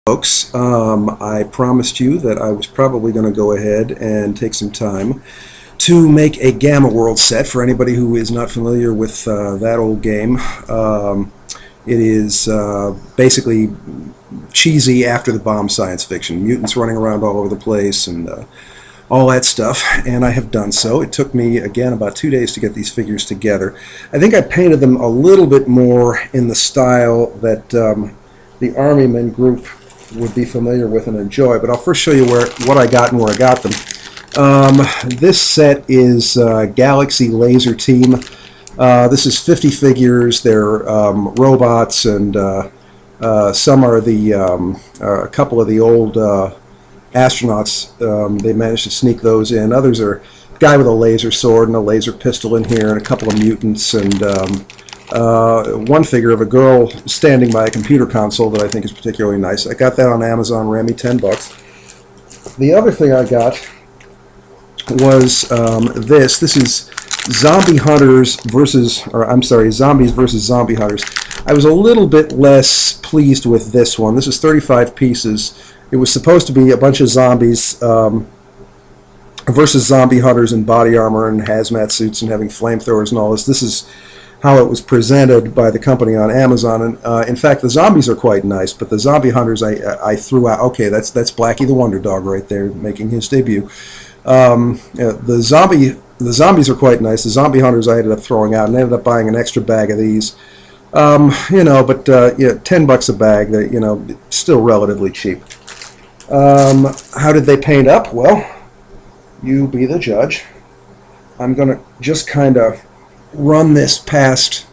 Folks, I promised you that I was probably going to go ahead and take some time to make a Gamma World set. For anybody who is not familiar with that old game, it is basically cheesy after the bomb science fiction. Mutants running around all over the place and all that stuff, and I have done so. It took me, again, about 2 days to get these figures together. I think I painted them a little bit more in the style that the Army Men group would be familiar with and enjoy, but I'll first show you what I got and where I got them. This set is Galaxy Laser Team. This is 50 figures. They're robots, and some are a couple of the old astronauts. They managed to sneak those in. Others are a guy with a laser sword and a laser pistol in here, and a couple of mutants, and one figure of a girl standing by a computer console that I think is particularly nice. I got that on Amazon, ran me $10. The other thing I got was this. This is Zombie Hunters versus, or I'm sorry, Zombies versus Zombie Hunters. I was a little bit less pleased with this one. This is 35 pieces. It was supposed to be a bunch of zombies versus zombie hunters in body armor and hazmat suits and having flamethrowers and all this. This is how it was presented by the company on Amazon, and in fact the zombies are quite nice, but the zombie hunters I threw out. Okay, that's Blackie the Wonder Dog right there making his debut. The zombies are quite nice. The zombie hunters I ended up throwing out, and ended up buying an extra bag of these. You know, but yeah, $10 a bag. That, you know, still relatively cheap. How did they paint up? Well, you be the judge. I'm gonna just kind of run this past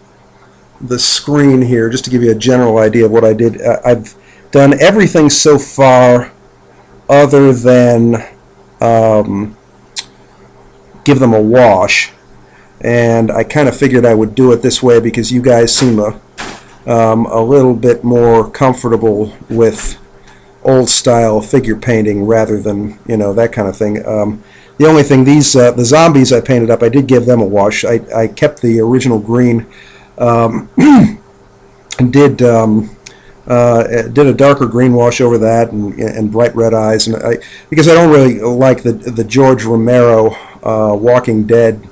the screen here just to give you a general idea of what I did. I've done everything so far other than give them a wash, and I kind of figured I would do it this way because you guys seem a little bit more comfortable with old style figure painting rather than, you know, that kind of thing. The only thing, these the zombies I painted up, I did give them a wash. I kept the original green and did a darker green wash over that, and bright red eyes, and because I don't really like the George Romero Walking Dead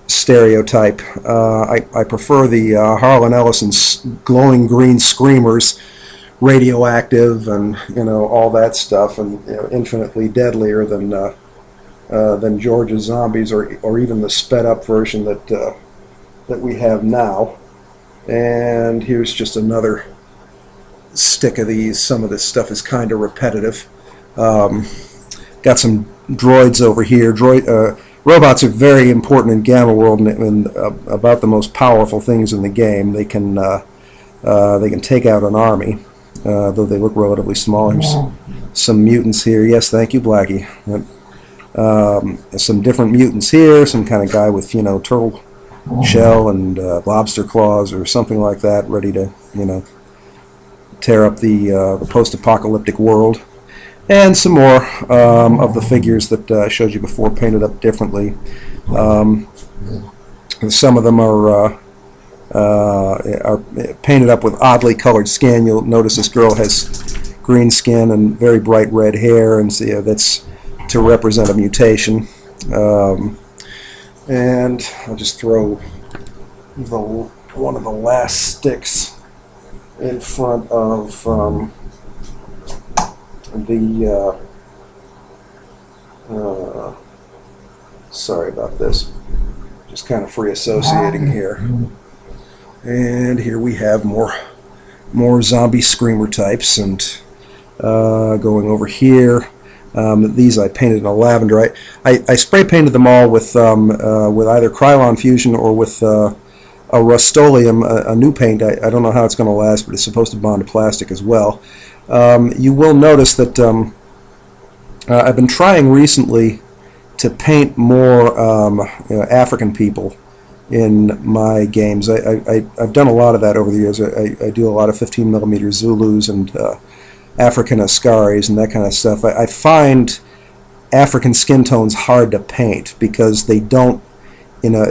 stereotype. I prefer the Harlan Ellison's glowing green screamers, radioactive, and, you know, all that stuff, and, you know, infinitely deadlier than George's zombies, or even the sped up version that we have now. And here's just another stick of these. Some of this stuff is kind of repetitive. Got some droids over here. Robots are very important in Gamma World, and about the most powerful things in the game. They can take out an army, though they look relatively small. Here's some mutants here. Yes, thank you, Blackie. Some different mutants here. Some kind of guy with, you know, turtle shell and lobster claws or something like that, ready to, you know, tear up the post-apocalyptic world. And some more of the figures that I showed you before, painted up differently. Some of them are painted up with oddly colored skin. You'll notice this girl has green skin and very bright red hair, and so, yeah, that's to represent a mutation. And I'll just throw one of the last sticks in front of sorry about this, just kind of free associating here. And here we have more zombie screamer types, and going over here, these I painted in a lavender. I spray painted them all with either Krylon Fusion or with a Rust-Oleum, a new paint. I don't know how it's going to last, but it's supposed to bond to plastic as well. You will notice that I've been trying recently to paint more you know, African people in my games. I've done a lot of that over the years. I do a lot of 15mm Zulus and African Askaris and that kind of stuff. I find African skin tones hard to paint because they don't, you know,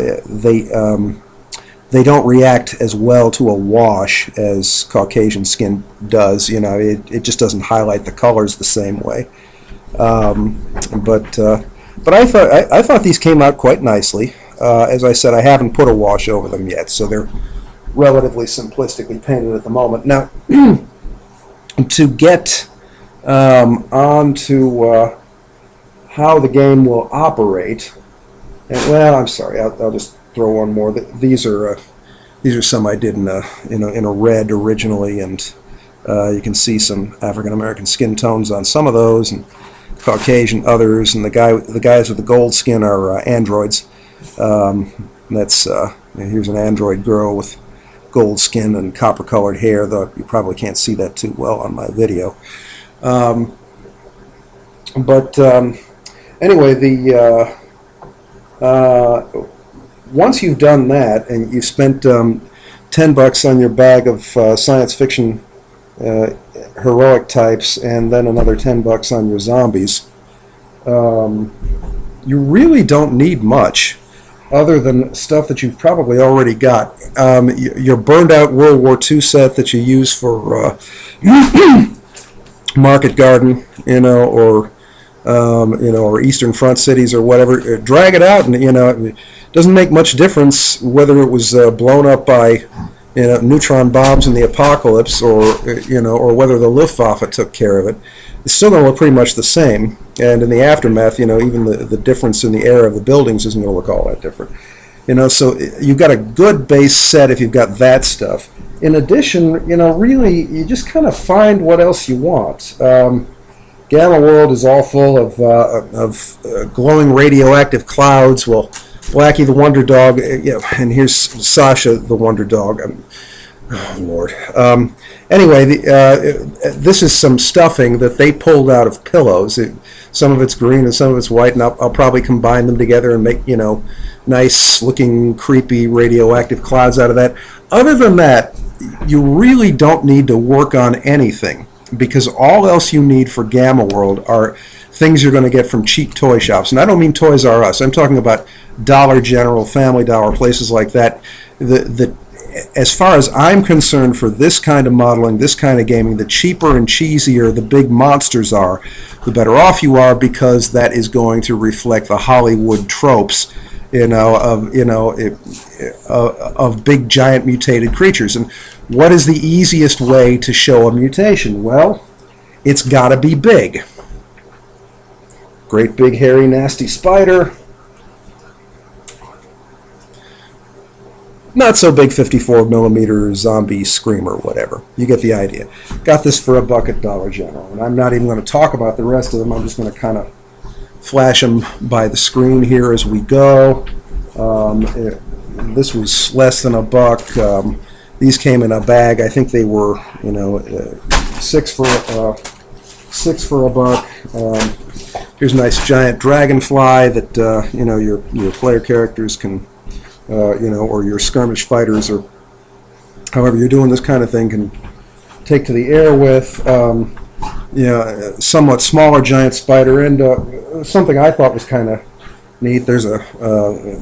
they don't react as well to a wash as Caucasian skin does. You know, it just doesn't highlight the colors the same way. But I thought these came out quite nicely. As I said, I haven't put a wash over them yet, so they're relatively simplistically painted at the moment. Now, to get onto how the game will operate, and, well, I'm sorry, I'll just throw one more. These are some I did in a red originally, and you can see some African American skin tones on some of those, and Caucasian others, and the guys with the gold skin are androids. That's here's an android girl with gold skin and copper colored hair, though you probably can't see that too well on my video. Anyway, once you've done that and you've spent $10 on your bag of science fiction heroic types, and then another $10 on your zombies, you really don't need much other than stuff that you've probably already got. Your burned out World War II set that you use for Market Garden, or or Eastern Front cities or whatever. Drag it out, and it doesn't make much difference whether it was blown up by neutron bombs in the apocalypse, or or whether the Luftwaffe took care of it. It's still going to look pretty much the same, and in the aftermath, even the difference in the air of the buildings isn't going to look all that different. So you've got a good base set if you've got that stuff. In addition, really, you just kind of find what else you want. Gamma World is all full of glowing radioactive clouds. Well, Blackie the Wonder Dog, and here's Sasha the Wonder Dog. Oh, Lord. Anyway, this is some stuffing that they pulled out of pillows. Some of it's green and some of it's white, and I'll probably combine them together and make, nice-looking, creepy, radioactive clouds out of that. Other than that, you really don't need to work on anything, because all else you need for Gamma World are things you're going to get from cheap toy shops. And I don't mean Toys R Us. I'm talking about Dollar General, Family Dollar, places like that. As far as I'm concerned, for this kind of modeling, this kind of gaming, the cheaper and cheesier the big monsters are, the better off you are, because that is going to reflect the Hollywood tropes, of big giant mutated creatures. And what is the easiest way to show a mutation? Well, it's got to be big. Great big hairy nasty spider. Not so big 54mm zombie screamer, whatever. You get the idea. Got this for $1 at Dollar General. And I'm not even going to talk about the rest of them. I'm just going to kind of flash them by the screen here as we go. This was less than $1. These came in a bag. I think they were, six for $1. Here's a nice giant dragonfly that your player characters can, or your skirmish fighters, or however you're doing this kind of thing, can take to the air with. Somewhat smaller giant spider, and something I thought was kind of neat. There's a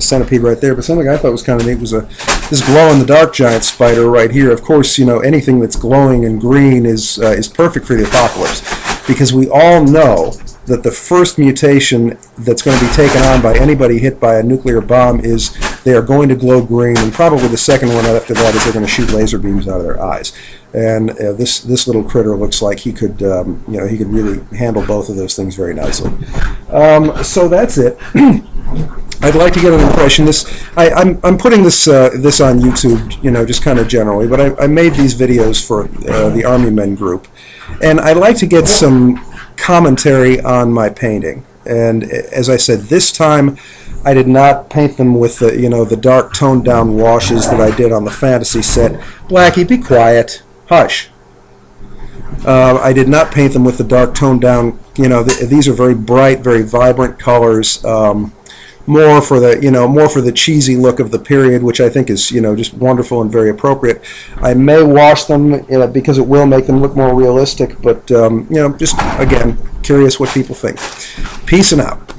centipede right there, but something I thought was kind of neat was this glow-in-the-dark giant spider right here. Of course, anything that's glowing and green is perfect for the apocalypse, because we all know that the first mutation that's going to be taken on by anybody hit by a nuclear bomb is they are going to glow green, and probably the second one after that is they're going to shoot laser beams out of their eyes. And this little critter looks like he could he could really handle both of those things very nicely. So that's it. I'd like to get an impression. I'm putting this this on YouTube, just kind of generally, but I made these videos for the Army Men group, and I'd like to get some commentary on my painting. And as I said, this time I did not paint them with the dark toned down washes that I did on the fantasy set. Blackie, be quiet. Hush. I did not paint them with the dark toned down. These are very bright, very vibrant colors. More for the cheesy look of the period, which I think is just wonderful and very appropriate. I may wash them because it will make them look more realistic. But just again, curious what people think. Peace and out.